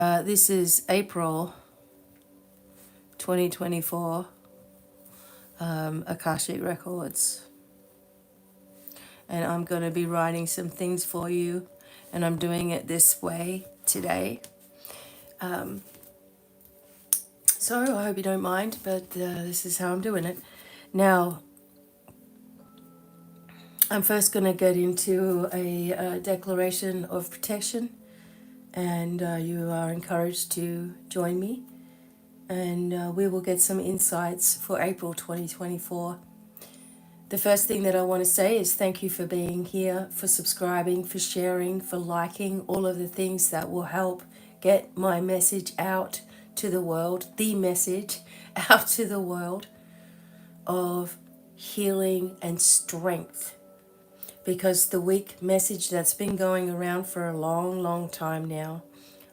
This is April 2024, AKASHIC Records. And I'm going to be writing some things for you, and I'm doing it this way today. So I hope you don't mind, but this is how I'm doing it. Now, I'm first going to get into a declaration of protection, and you are encouraged to join me. And we will get some insights for April 2024. The first thing that I want to say is thank you for being here, for subscribing, for sharing, for liking, all of the things that will help get my message out to the world, the message out to the world of healing and strength. Because the weak message that's been going around for a long, long time now,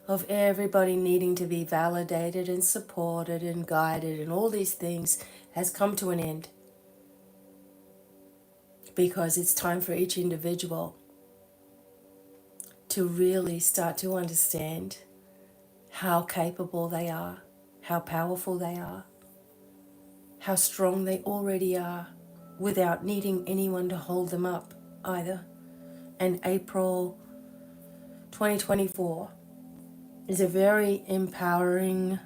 of everybody needing to be validated and supported and guided and all these things, has come to an end. Because it's time for each individual to really start to understand how capable they are, how powerful they are, how strong they already are, without needing anyone to hold them up either. And April 2024 is a very empowering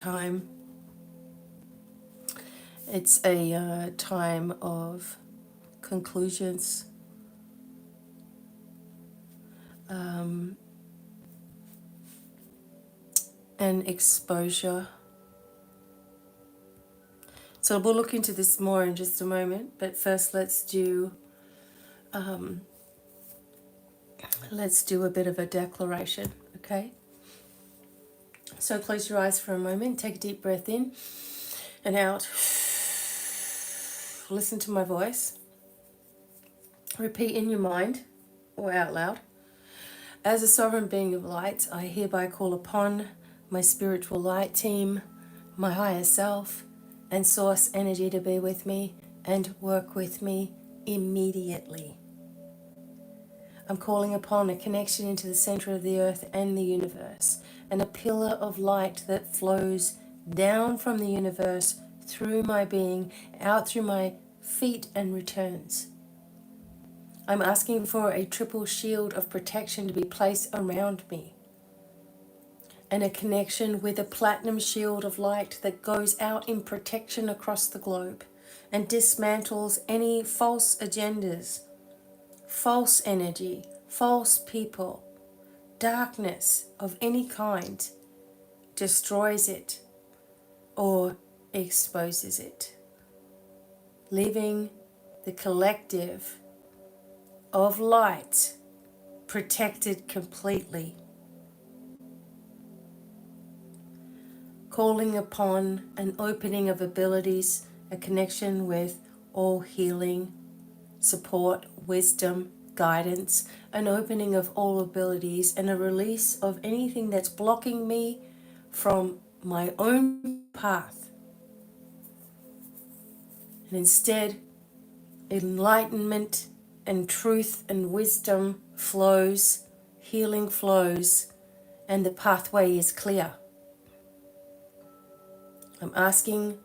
time. It's a time of conclusions, and exposure. So we'll look into this more in just a moment, but first let's do a bit of a declaration, okay? So close your eyes for a moment, take a deep breath in and out. Listen to my voice. Repeat in your mind or out loud. As a sovereign being of light, I hereby call upon my spiritual light team, my higher self, and source energy to be with me and work with me immediately. I'm calling upon a connection into the center of the earth and the universe, and a pillar of light that flows down from the universe through my being, out through my feet, and returns. I'm asking for a triple shield of protection to be placed around me, and a connection with a platinum shield of light that goes out in protection across the globe and dismantles any false agendas, false energy, false people, darkness of any kind, destroys it or exposes it, leaving the collective of light protected completely. Calling upon an opening of abilities, a connection with all healing, support, wisdom, guidance, an opening of all abilities, and a release of anything that's blocking me from my own path. And instead, enlightenment and truth and wisdom flows, healing flows, and the pathway is clear. I'm asking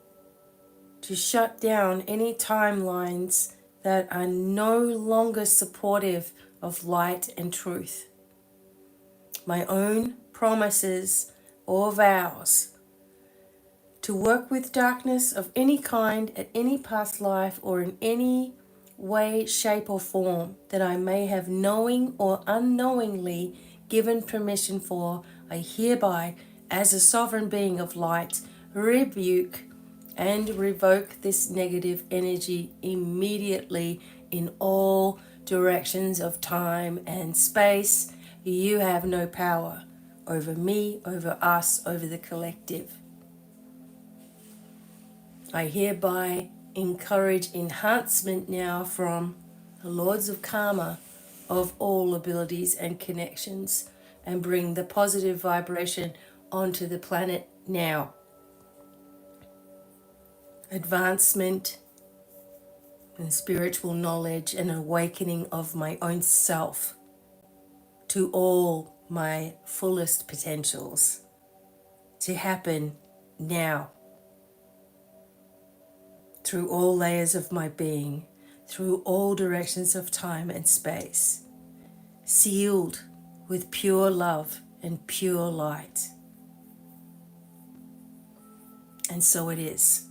to shut down any timelines that are no longer supportive of light and truth. My own promises or vows to work with darkness of any kind at any past life or in any way, shape, or form that I may have knowing or unknowingly given permission for, I hereby, as a sovereign being of light, rebuke and revoke this negative energy immediately in all directions of time and space. You have no power over me, over us, over the collective. I hereby encourage enhancement now from the Lords of Karma of all abilities and connections, and bring the positive vibration onto the planet now. Advancement, and spiritual knowledge and awakening of my own self to all my fullest potentials to happen now, through all layers of my being, through all directions of time and space, sealed with pure love and pure light. And so it is.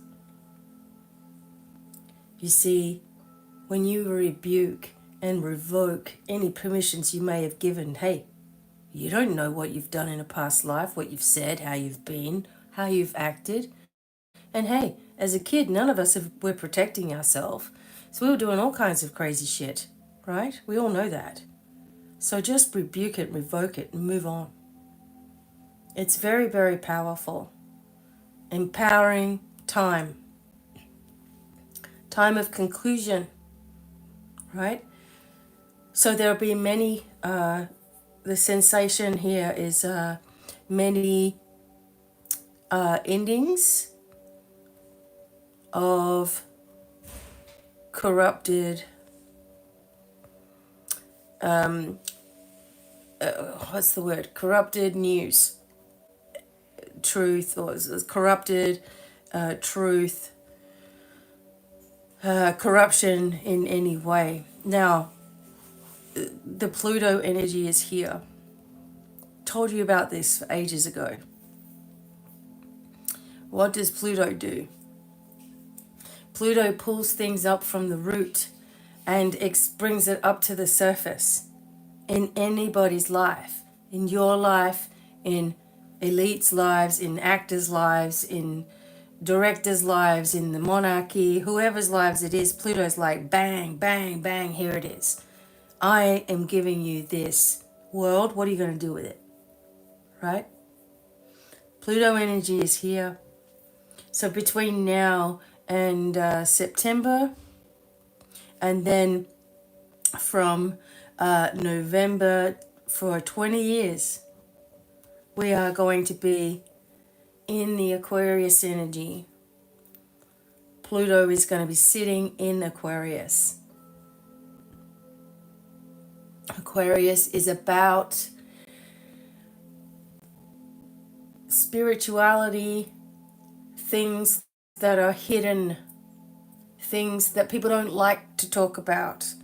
You see, when you rebuke and revoke any permissions you may have given, hey, you don't know what you've done in a past life, what you've said, how you've been, how you've acted. And hey, as a kid, none of us were protecting ourselves. So we were doing all kinds of crazy shit, right? We all know that. So just rebuke it, revoke it, and move on. It's very, very powerful. Empowering time. Time of conclusion, right? So there'll be many, the sensation here is many endings of corrupted, what's the word? Corrupted news, truth, or corrupted truth, corruption in any way. Now, the Pluto energy is here. Told you about this ages ago. What does Pluto do? Pluto pulls things up from the root and brings it up to the surface in anybody's life, in your life, in elites' lives, in actors' lives, in directors' lives, in the monarchy, whoever's lives it is. Pluto's like, bang, bang, bang, here it is. I am giving you this world. What are you going to do with it? Right? Pluto energy is here. So between now and September, and then from November for 20 years, we are going to be in the Aquarius energy. Pluto is going to be sitting in Aquarius. Aquarius is about spirituality, things that are hidden, things that people don't like to talk about.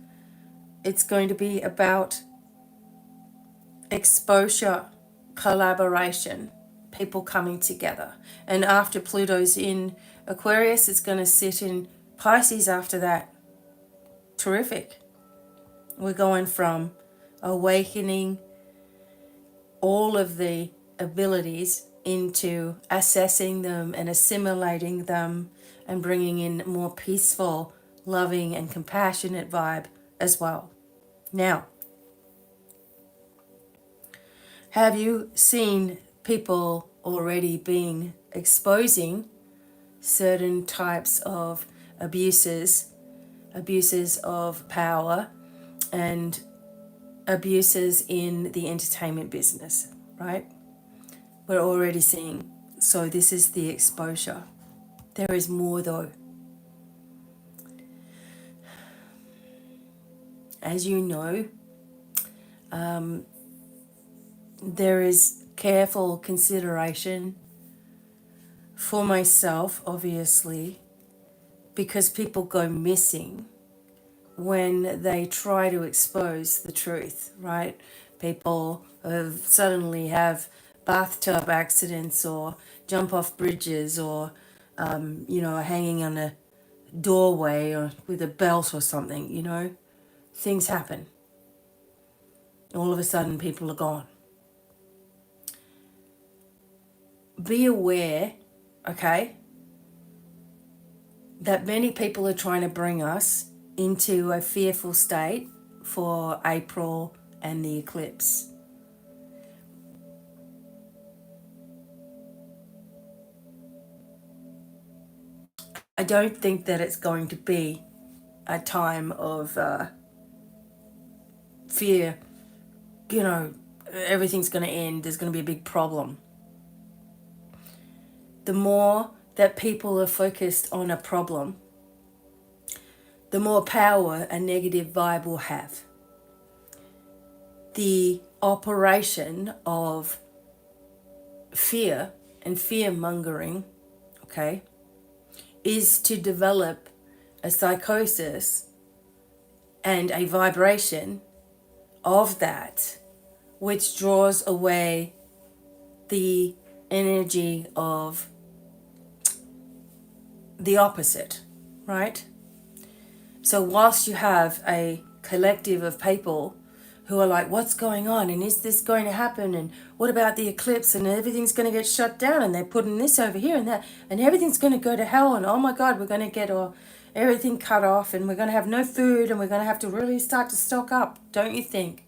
It's going to be about exposure, collaboration, people coming together. And after Pluto's in Aquarius, it's going to sit in Pisces after that. Terrific. We're going from awakening all of the abilities into assessing them and assimilating them and bringing in more peaceful, loving, and compassionate vibe as well. Now, have you seen people already exposing certain types of abuses of power and abuses in the entertainment business, right? We're already seeing. So this is the exposure. There is more though. As you know, there is careful consideration for myself, obviously, because people go missing when they try to expose the truth, right? People suddenly have bathtub accidents or jump off bridges or, hanging on a doorway or with a belt or something, Things happen. All of a sudden, people are gone. Be aware, okay, that many people are trying to bring us into a fearful state for April and the eclipse. I don't think that it's going to be a time of fear, everything's going to end, there's going to be a big problem. The more that people are focused on a problem, the more power a negative vibe will have. The operation of fear and fear-mongering, okay, is to develop a psychosis and a vibration of that, which draws away the energy of the opposite, right? So whilst you have a collective of people who are like, what's going on? And is this going to happen? And what about the eclipse? And everything's going to get shut down. And they're putting this over here and that. And everything's going to go to hell. And oh my God, we're going to get everything cut off. And we're going to have no food. And we're going to have to really start to stock up. Don't you think?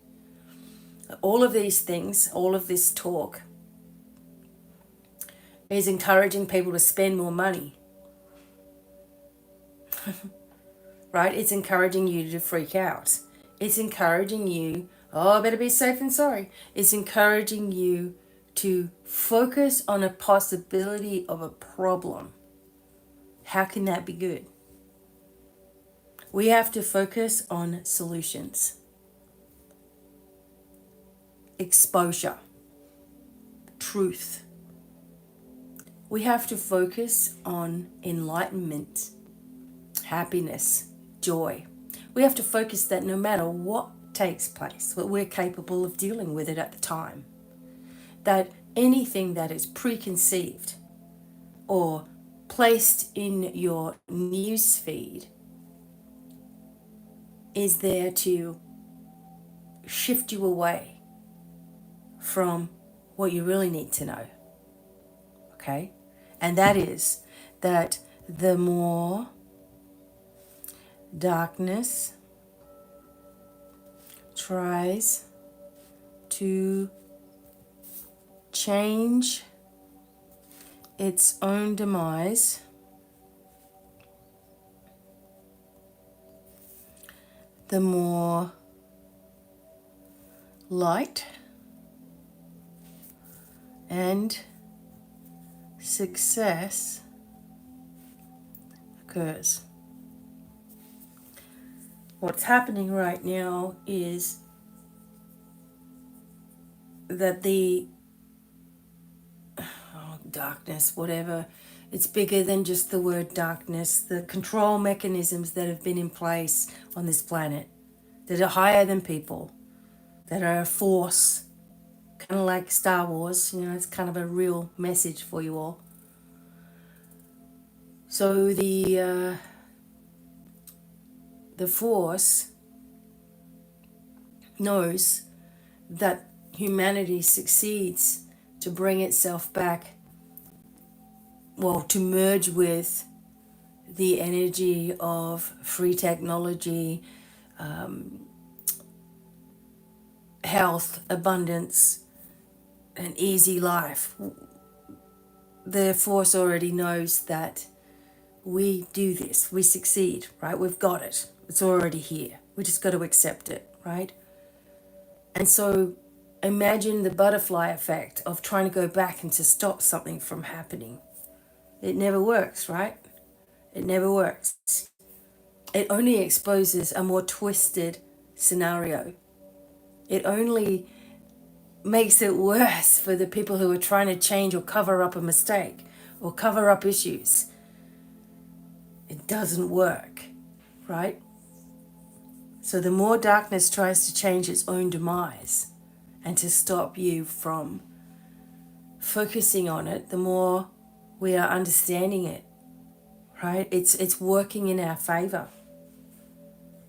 All of these things, all of this talk is encouraging people to spend more money. Right? It's encouraging you to freak out. It's encouraging you, oh, I better be safe than sorry. It's encouraging you to focus on a possibility of a problem. How can that be good? We have to focus on solutions. Exposure. Truth. We have to focus on enlightenment, happiness, joy. We have to focus that no matter what takes place, that we're capable of dealing with it at the time. That anything that is preconceived or placed in your news feed is there to shift you away from what you really need to know. Okay? And that is that the more darkness tries to change its own demise, the more light and success occurs. What's happening right now is that the darkness, whatever, it's bigger than just the word darkness. The control mechanisms that have been in place on this planet that are higher than people, that are a force, kind of like Star Wars, it's kind of a real message for you all. So the force knows that humanity succeeds to bring itself back, to merge with the energy of free technology, health, abundance, an easy life. The force already knows that we do this, we succeed, right? We've got it. It's already here. We just got to accept it, right? And so imagine the butterfly effect of trying to go back and to stop something from happening. It never works, right? It never works. It only exposes a more twisted scenario. It only makes it worse for the people who are trying to change or cover up a mistake or cover up issues. It doesn't work, right? So the more darkness tries to change its own demise and to stop you from focusing on it, the more we are understanding it, right? It's working in our favor.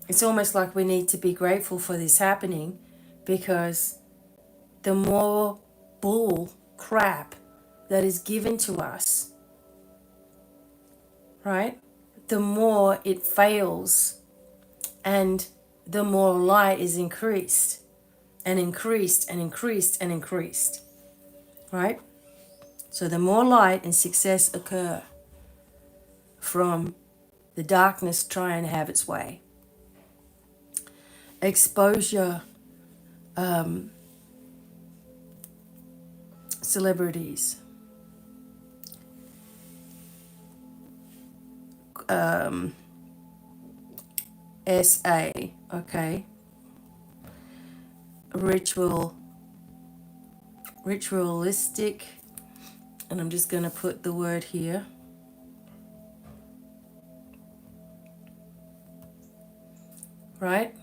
It's almost like we need to be grateful for this happening, because the more bull crap that is given to us, right, the more it fails and the more light is increased and increased and increased and increased, right? So the more light and success occur from the darkness trying to have its way. Exposure, celebrities, S-A, okay. Ritualistic, and I'm just going to put the word here. Right?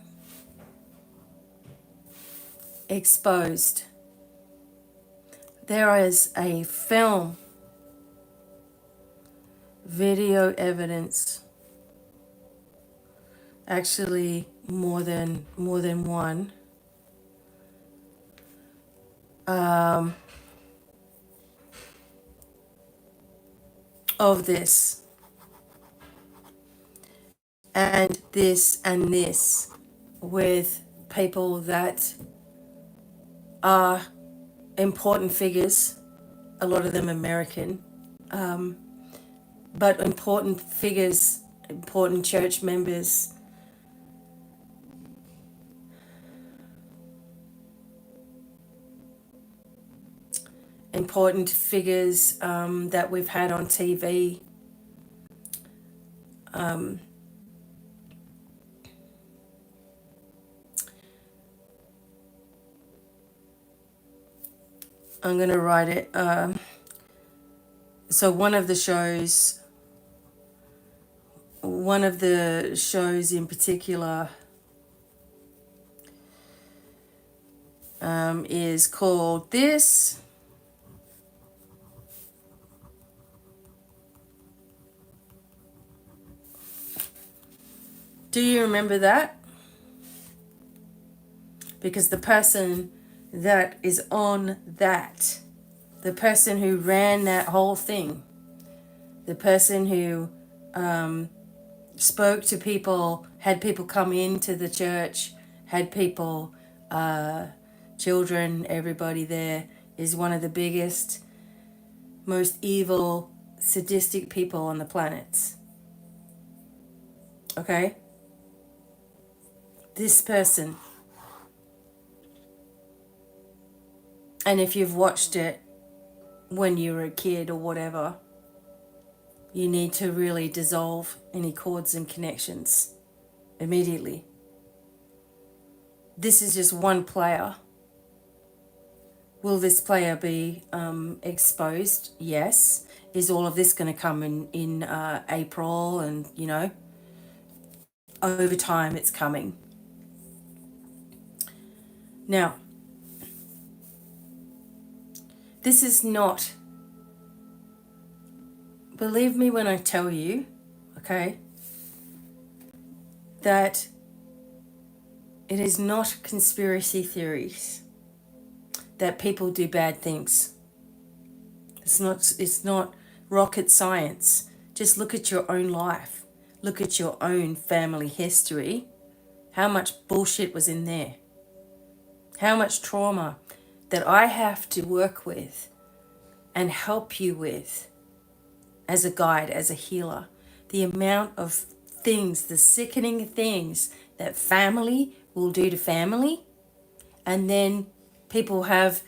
Exposed. There is a film, video evidence, actually more than one, of this and this with people that are important figures, a lot of them American, but important figures, important church members, important figures that we've had on TV. I'm going to write it. So one of the shows in particular is called This. Do you remember that? Because the person that is on that, the person who ran that whole thing, the person who spoke to people, had people come into the church, had people, children, everybody there, is one of the biggest, most evil, sadistic people on the planet. Okay? This person. And if you've watched it when you were a kid or whatever, you need to really dissolve any cords and connections immediately. This is just one player. Will this player be exposed? Yes. Is all of this going to come in April? And, you know, over time it's coming. Now, this is not, believe me when I tell you, okay, that it is not conspiracy theories that people do bad things. It's not rocket science. Just look at your own life. Look at your own family history. How much bullshit was in there? How much trauma that I have to work with and help you with as a guide, as a healer. The amount of things, the sickening things that family will do to family, and then people have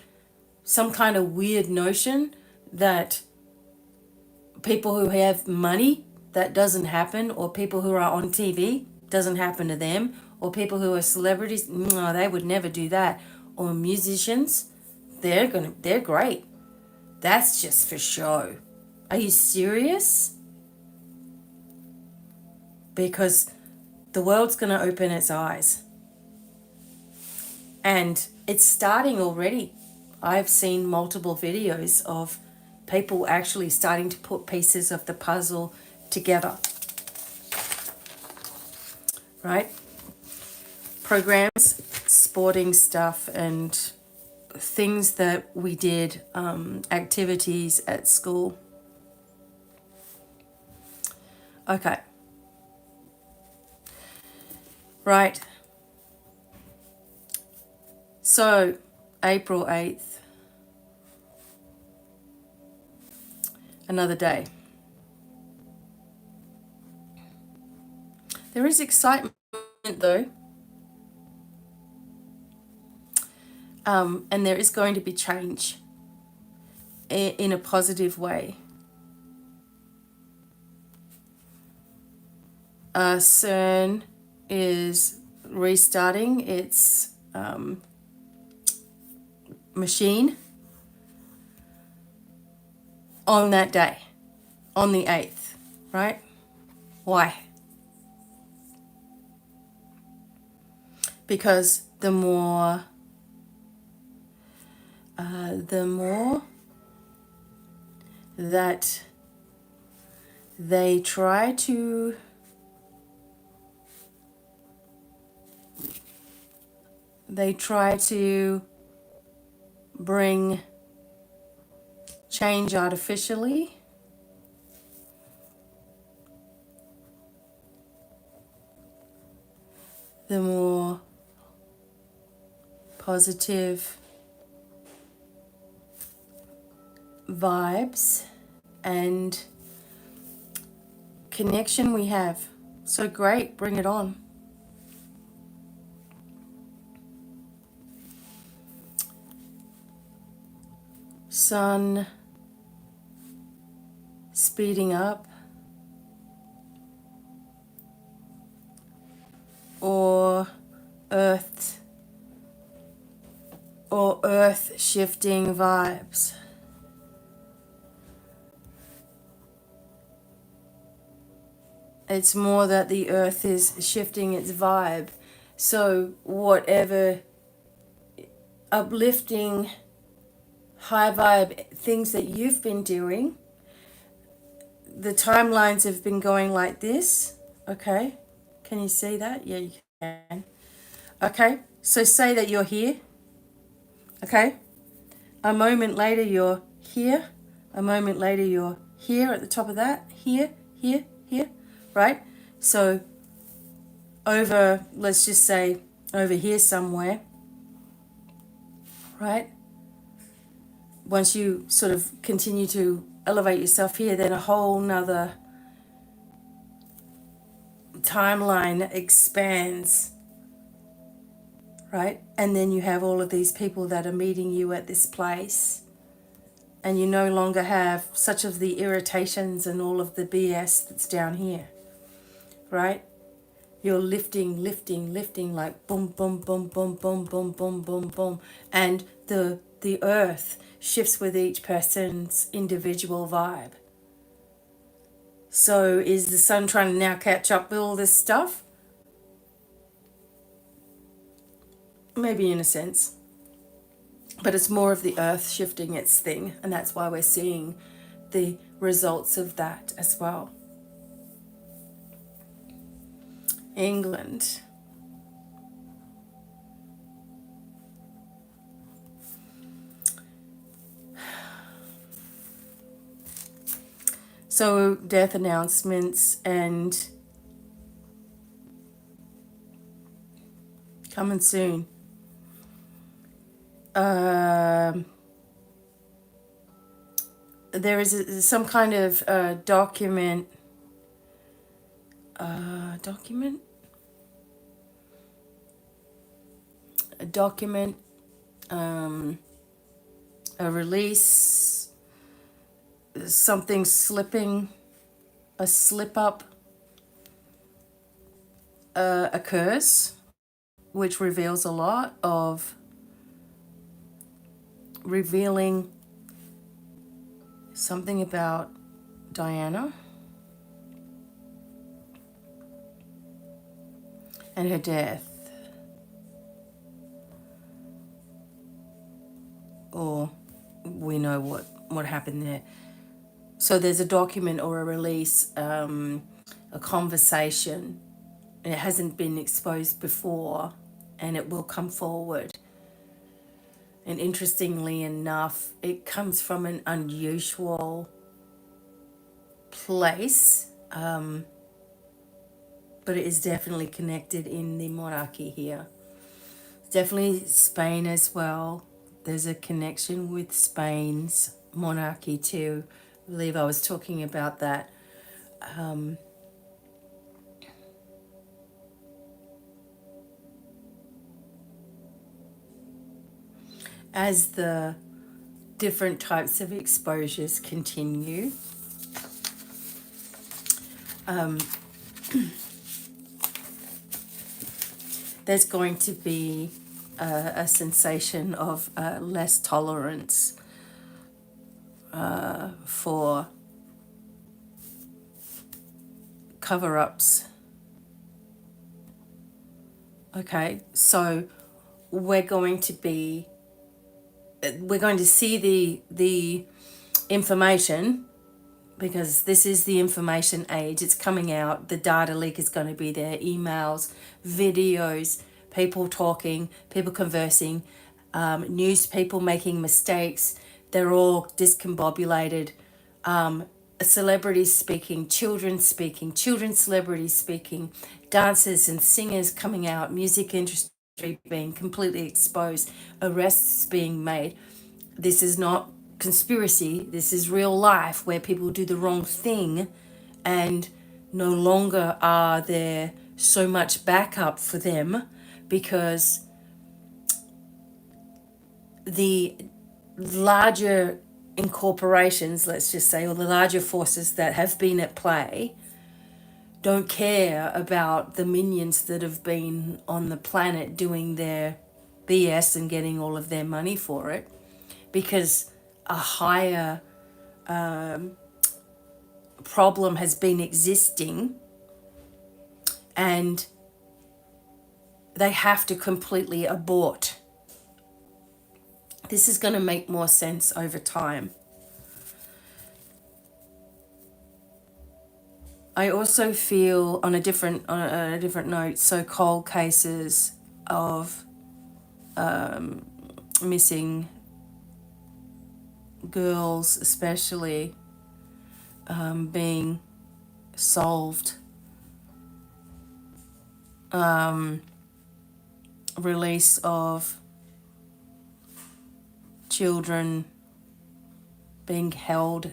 some kind of weird notion that people who have money, that doesn't happen, or people who are on TV, doesn't happen to them, or people who are celebrities, no, they would never do that, or musicians, they're great. That's just for show. Are you serious? Because the world's going to open its eyes. And it's starting already. I've seen multiple videos of people actually starting to put pieces of the puzzle together. Right? Programs, sporting stuff, and things that we did, activities at school. Okay. Right. So, April 8th, another day. There is excitement though. And there is going to be change in a positive way. CERN is restarting its machine on that day, on the 8th, right? Why? Because the more that they try to bring change artificially, the more positive vibes and connection we have. So great, bring it on. Sun speeding up, or earth shifting vibes. It's more that the earth is shifting its vibe. So whatever uplifting, high vibe things that you've been doing, the timelines have been going like this. Okay, can you see that? Yeah, you can. Okay, so say that you're here. Okay, a moment later you're here. A moment later you're here at the top of that. Here, here, here. Right? So over, let's just say over here somewhere. Right? Once you sort of continue to elevate yourself here, then a whole nother timeline expands, right? And then you have all of these people that are meeting you at this place, and you no longer have such of the irritations and all of the BS that's down here, right? You're lifting like boom, boom, boom, boom, boom, boom, boom, boom, boom, and the earth shifts with each person's individual vibe. So is the sun trying to now catch up with all this stuff? Maybe in a sense. But it's more of the earth shifting its thing, and that's why we're seeing the results of that as well. England. So death announcements and coming soon. There is some kind of document. A document, a release, something slipping, a slip up occurs, which reveals a lot of revealing something about Diana and her death. Or we know what happened there. So there's a document or a release, a conversation, and it hasn't been exposed before, and it will come forward. And interestingly enough, it comes from an unusual place, but it is definitely connected in the monarchy here. Definitely Spain as well. There's a connection with Spain's monarchy too. I believe I was talking about that. As the different types of exposures continue, there's going to be a sensation of less tolerance for cover-ups. Okay, so we're going to see the information, because this is the information age. It's coming out. The data leak is going to be there. Emails, videos, people talking, people conversing, news people making mistakes. They're all discombobulated. Celebrities speaking, children celebrities speaking, dancers and singers coming out, music industry being completely exposed, arrests being made. This is not conspiracy. This is real life, where people do the wrong thing, and no longer are there so much backup for them, because the larger incorporations, let's just say, or the larger forces that have been at play, don't care about the minions that have been on the planet doing their BS and getting all of their money for it, because a higher problem has been existing, and they have to completely abort. This is going to make more sense over time. I also feel, on a different note, so cold cases of missing girls, especially, being solved. Release of children being held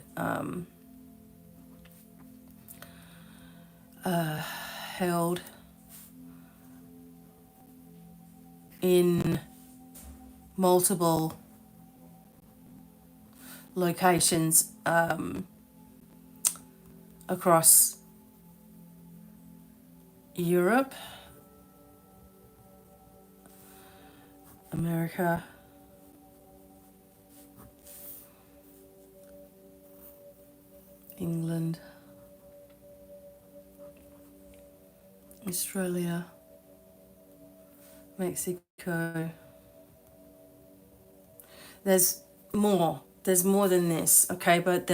in multiple locations across Europe, America, England, Australia, Mexico. There's more than this, okay? But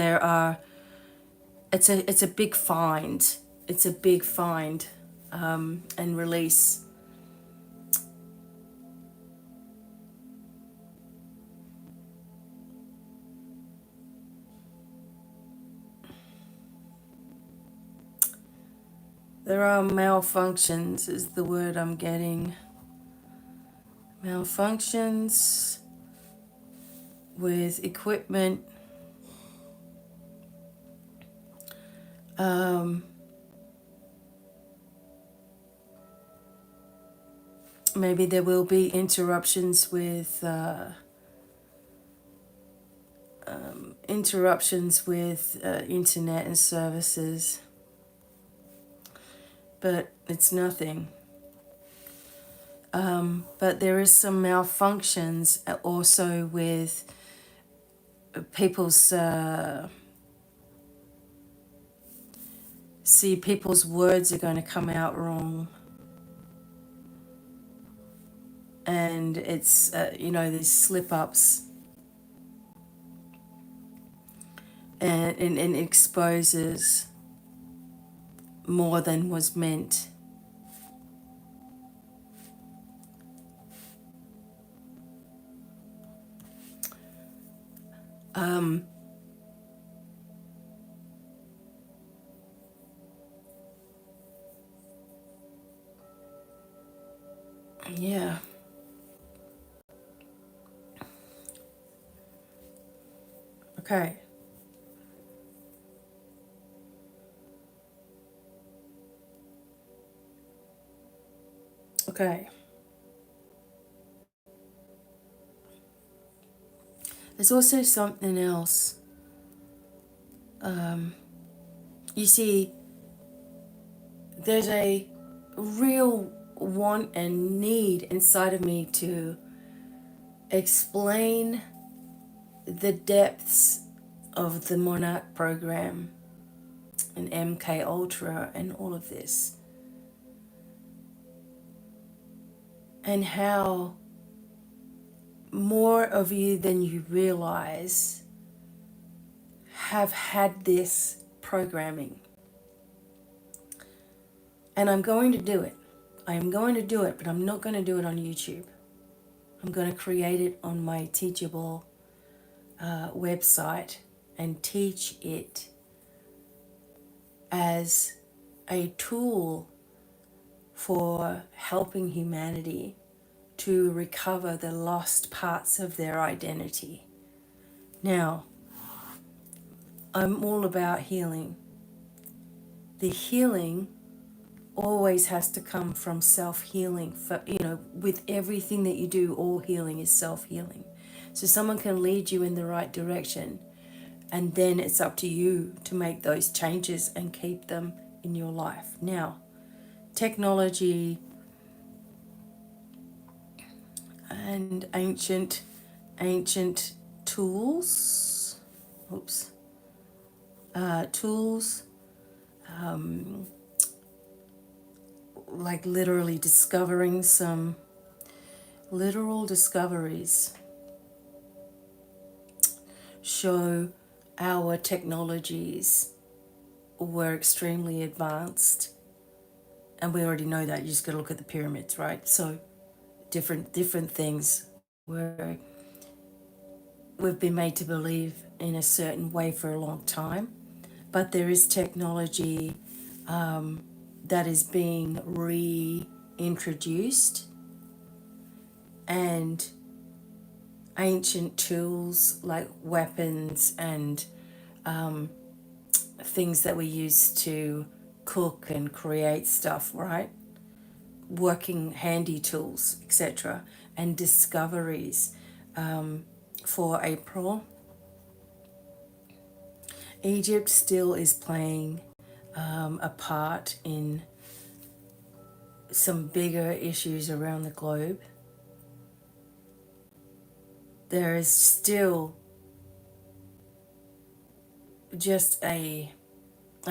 it's a big find. It's a big find and release. There are malfunctions, is the word I'm getting. Malfunctions with equipment. Maybe there will be interruptions with internet and services, but it's nothing. But there is some malfunctions also with people's people's words are going to come out wrong, and it's these slip ups, and it exposes more than was meant. Yeah. Okay. Okay. There's also something else. You see, there's a real want and need inside of me to explain the depths of the Monarch program and MK Ultra and all of this, and how more of you than you realize have had this programming. And I'm going to do it. I am going to do it, but I'm not going to do it on YouTube. I'm going to create it on my Teachable website and teach it as a tool for helping humanity to recover the lost parts of their identity. Now, I'm all about healing. The healing always has to come from self-healing. For, with everything that you do, all healing is self-healing. So someone can lead you in the right direction, and then it's up to you to make those changes and keep them in your life. Now, technology and ancient tools, like literally discovering some literal discoveries show our technologies were extremely advanced, and we already know that. You just got to look at the pyramids, right? So different things where we've been made to believe in a certain way for a long time, but there is technology that is being reintroduced, and ancient tools like weapons and things that we use to cook and create stuff, right? Working handy tools, etc., and discoveries for April. Egypt still is playing a part in some bigger issues around the globe. There is still just a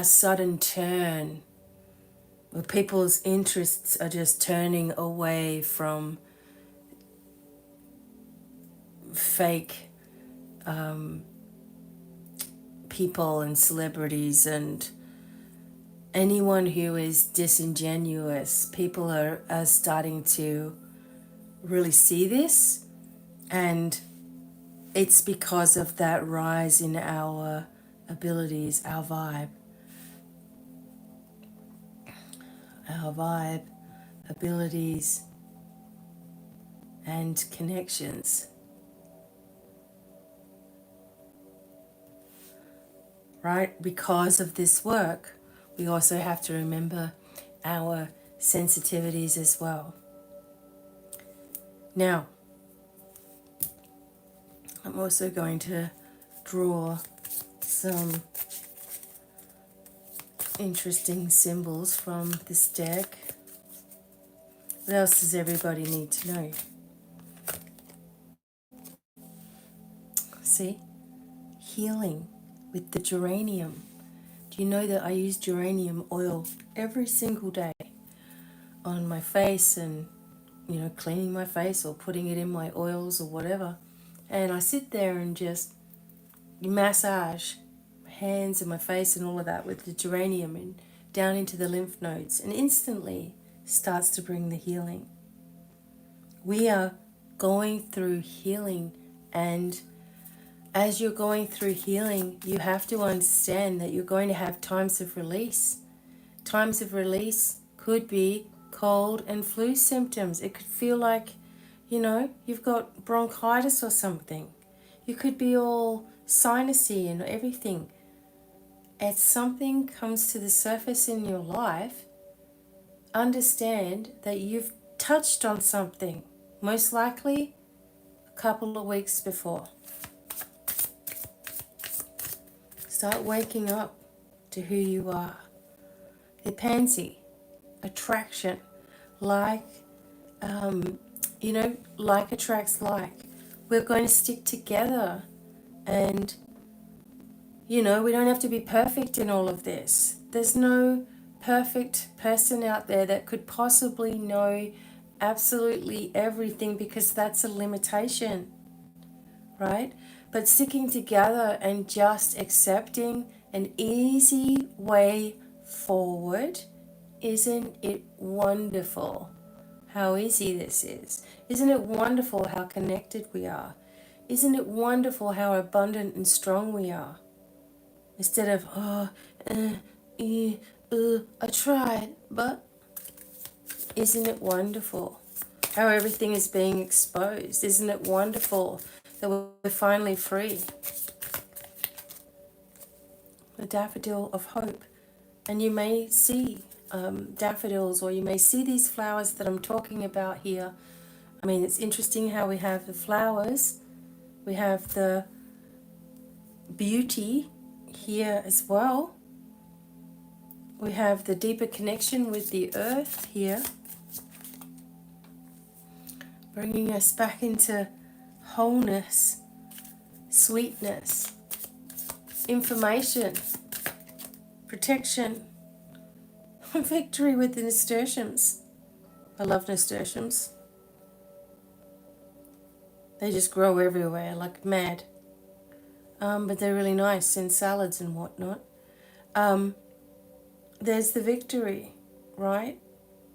sudden turn where people's interests are just turning away from fake people and celebrities and anyone who is disingenuous. People are starting to really see this, and it's because of that rise in our abilities, our vibe, abilities, and connections. Right? Because of this work, we also have to remember our sensitivities as well. Now, I'm also going to draw some interesting symbols from this deck. What else does everybody need to know? See? Healing with the geranium. Do you know that I use geranium oil every single day on my face and, cleaning my face or putting it in my oils or whatever? And I sit there and just massage my hands and my face and all of that with the geranium and down into the lymph nodes, and instantly starts to bring the healing. We are going through healing, and as you're going through healing, you have to understand that you're going to have times of release. Times of release could be cold and flu symptoms. It could feel like, you've got bronchitis or something. You could be all sinusy and everything. As something comes to the surface in your life, understand that you've touched on something, most likely a couple of weeks before. Start waking up to who you are. The pansy, attraction, like, like attracts like. We're going to stick together, and, we don't have to be perfect in all of this. There's no perfect person out there that could possibly know absolutely everything, because that's a limitation, right? But sticking together and just accepting an easy way forward, isn't it wonderful how easy this is? Isn't it wonderful how connected we are? Isn't it wonderful how abundant and strong we are? Instead of, I tried, but isn't it wonderful how everything is being exposed? Isn't it wonderful that we're finally free? The daffodil of hope. And you may see daffodils, or you may see these flowers that I'm talking about here. I mean, it's interesting how we have the flowers, we have the beauty here as well. We have the deeper connection with the earth here, bringing us back into wholeness, sweetness, information, protection, victory with the nasturtiums. I love nasturtiums. They just grow everywhere like mad. But they're really nice in salads and whatnot. There's the victory, right?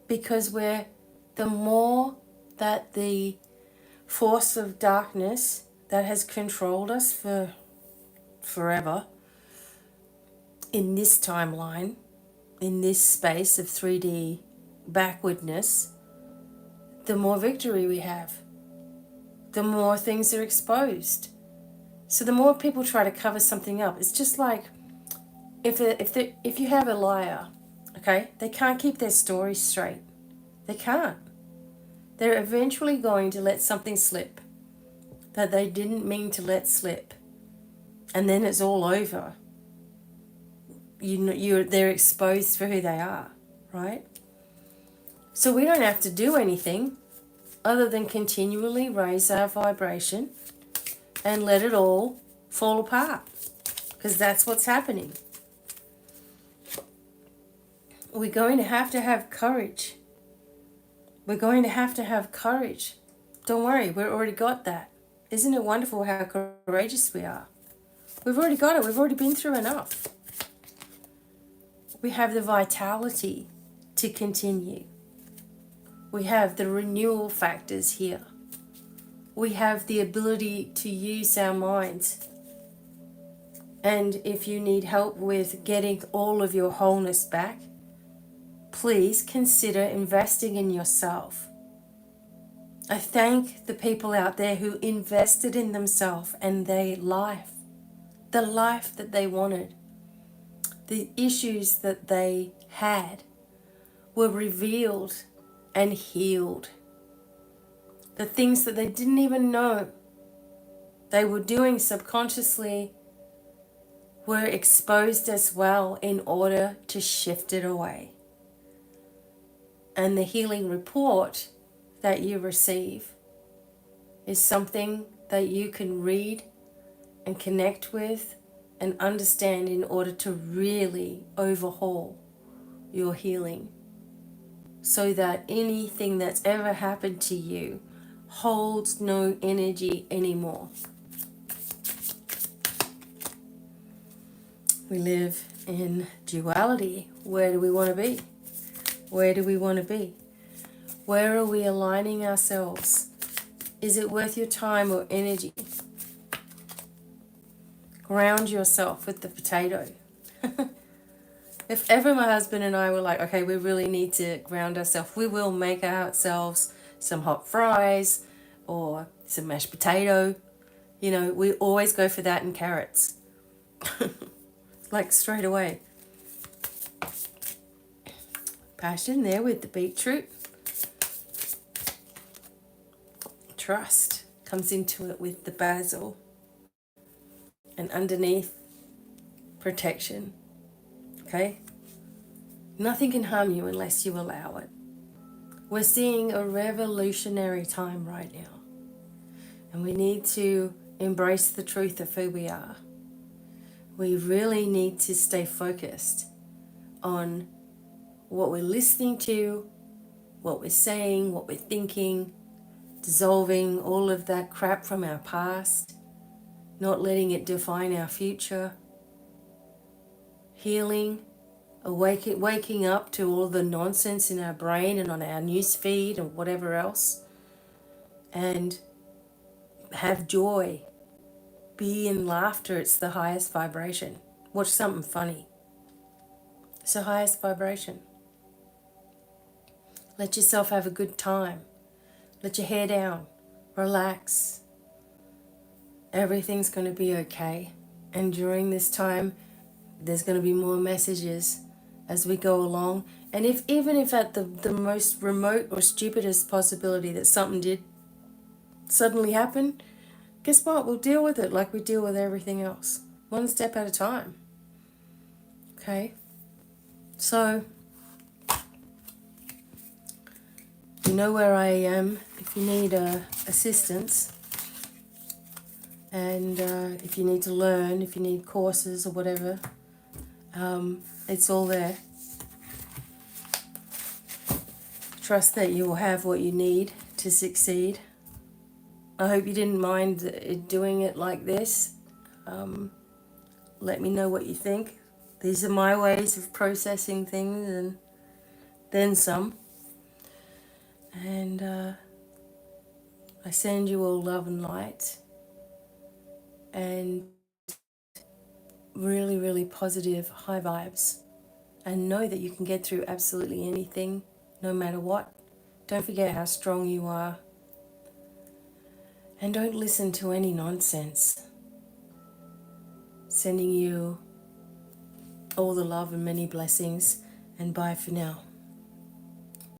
Because the more that the force of darkness that has controlled us for forever in this timeline, in this space of 3D backwardness, the more victory we have, the more things are exposed. So the more people try to cover something up, it's just like if you have a liar, okay, they can't keep their story straight. They can't. They're eventually going to let something slip that they didn't mean to let slip, and then it's all over. They're exposed for who they are, right? So we don't have to do anything other than continually raise our vibration and let it all fall apart, because that's what's happening. We're going to have courage. We're going to have courage. Don't worry, we've already got that. Isn't it wonderful how courageous we are? We've already got it. We've already been through enough. We have the vitality to continue. We have the renewal factors here. We have the ability to use our minds. And if you need help with getting all of your wholeness back, please consider investing in yourself. I thank the people out there who invested in themselves and their life, the life that they wanted. The issues that they had were revealed and healed. The things that they didn't even know they were doing subconsciously were exposed as well in order to shift it away. And the healing report that you receive is something that you can read and connect with and understand in order to really overhaul your healing, so that anything that's ever happened to you holds no energy anymore. We live in duality. Where do we want to be? Where do we want to be? Where are we aligning ourselves? Is it worth your time or energy? Ground yourself with the potato. If ever my husband and I were like, okay, we really need to ground ourselves, we will make ourselves some hot fries or some mashed potato. You know, we always go for that and carrots. Like straight away. Passion there with the beetroot. Trust comes into it with the basil. And underneath, protection. Okay? Nothing can harm you unless you allow it. We're seeing a revolutionary time right now. And we need to embrace the truth of who we are. We really need to stay focused on what we're listening to, what we're saying, what we're thinking, dissolving all of that crap from our past, not letting it define our future, healing, waking up to all the nonsense in our brain and on our news feed and whatever else, and have joy. Be in laughter. It's the highest vibration. Watch something funny. It's the highest vibration. Let yourself have a good time. Let your hair down. Relax. Everything's going to be okay. And during this time, there's going to be more messages as we go along. And even if at the most remote or stupidest possibility that something did suddenly happen, guess what? We'll deal with it like we deal with everything else. One step at a time. Okay? So, you know where I am if you need assistance. And if you need to learn, if you need courses or whatever, it's all there. Trust that you will have what you need to succeed. I hope you didn't mind doing it like this. Let me know what you think. These are my ways of processing things and then some. And I send you all love and light. And really, really positive, high vibes. And know that you can get through absolutely anything, no matter what. Don't forget how strong you are. And don't listen to any nonsense. Sending you all the love and many blessings. And bye for now.